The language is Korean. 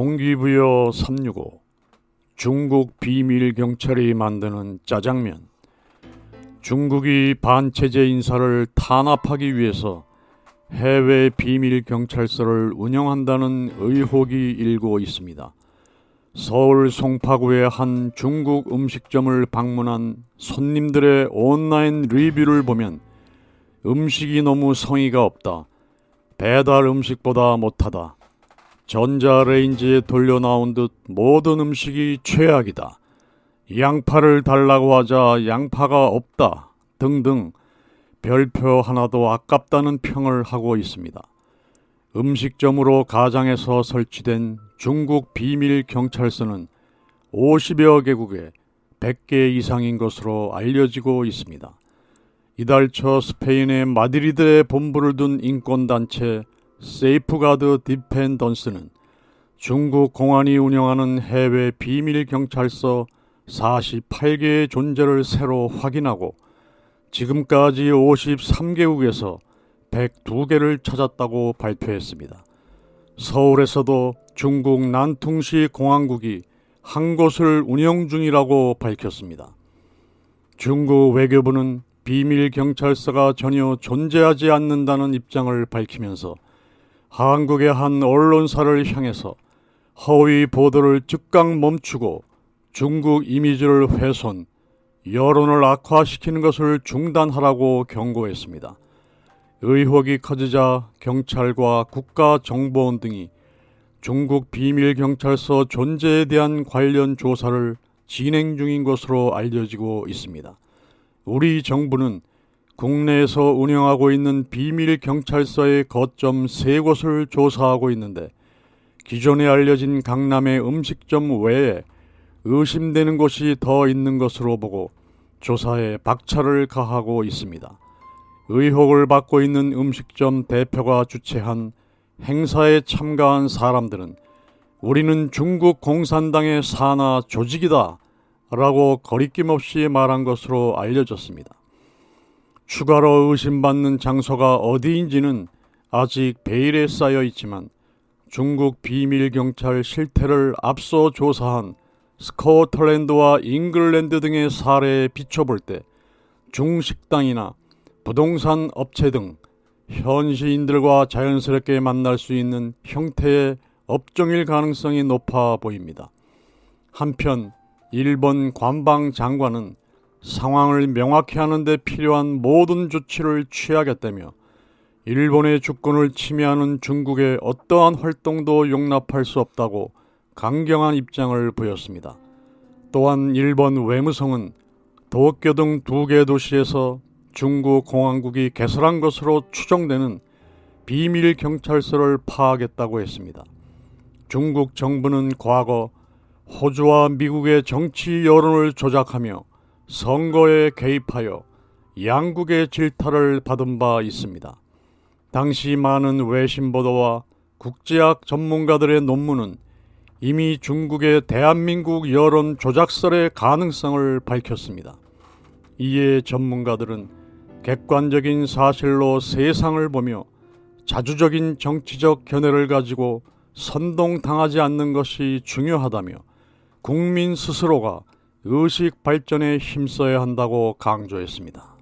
동기부여 365 중국 비밀경찰이 만드는 짜장면. 중국이 반체제 인사를 탄압하기 위해서 해외 비밀경찰서를 운영한다는 의혹이 일고 있습니다. 서울 송파구의 한 중국 음식점을 방문한 손님들의 온라인 리뷰를 보면 음식이 너무 성의가 없다, 배달 음식보다 못하다, 전자레인지에 돌려 나온 듯 모든 음식이 최악이다, 양파를 달라고 하자 양파가 없다 등등 별표 하나도 아깝다는 평을 하고 있습니다. 음식점으로 가장해서 설치된 중국 비밀경찰서는 50여 개국에 100개 이상인 것으로 알려지고 있습니다. 이달 초 스페인의 마드리드에 본부를 둔 인권단체 세이프가드 디펜던스는 중국 공안이 운영하는 해외 비밀경찰서 48개의 존재를 새로 확인하고 지금까지 53개국에서 102개를 찾았다고 발표했습니다. 서울에서도 중국 난퉁시 공안국이 한 곳을 운영 중이라고 밝혔습니다. 중국 외교부는 비밀경찰서가 전혀 존재하지 않는다는 입장을 밝히면서 한국의 한 언론사를 향해서 허위 보도를 즉각 멈추고 중국 이미지를 훼손, 여론을 악화시키는 것을 중단하라고 경고했습니다. 의혹이 커지자 경찰과 국가정보원 등이 중국 비밀경찰서 존재에 대한 관련 조사를 진행 중인 것으로 알려지고 있습니다. 우리 정부는 국내에서 운영하고 있는 비밀경찰서의 거점 3곳을 조사하고 있는데 기존에 알려진 강남의 음식점 외에 의심되는 곳이 더 있는 것으로 보고 조사에 박차를 가하고 있습니다. 의혹을 받고 있는 음식점 대표가 주최한 행사에 참가한 사람들은 우리는 중국 공산당의 산하 조직이다 라고 거리낌 없이 말한 것으로 알려졌습니다. 추가로 의심받는 장소가 어디인지는 아직 베일에 쌓여 있지만 중국 비밀경찰 실태를 앞서 조사한 스코틀랜드와 잉글랜드 등의 사례에 비춰볼 때 중식당이나 부동산 업체 등 현지인들과 자연스럽게 만날 수 있는 형태의 업종일 가능성이 높아 보입니다. 한편 일본 관방장관은 상황을 명확히 하는 데 필요한 모든 조치를 취하겠다며 일본의 주권을 침해하는 중국의 어떠한 활동도 용납할 수 없다고 강경한 입장을 보였습니다. 또한 일본 외무성은 도쿄 등 2개 도시에서 중국 공안국이 개설한 것으로 추정되는 비밀경찰서를 파악했다고 했습니다. 중국 정부는 과거 호주와 미국의 정치 여론을 조작하며 선거에 개입하여 양국의 질타를 받은 바 있습니다. 당시 많은 외신 보도와 국제학 전문가들의 논문은 이미 중국의 대한민국 여론 조작설의 가능성을 밝혔습니다. 이에 전문가들은 객관적인 사실로 세상을 보며 자주적인 정치적 견해를 가지고 선동당하지 않는 것이 중요하다며 국민 스스로가 의식 발전에 힘써야 한다고 강조했습니다.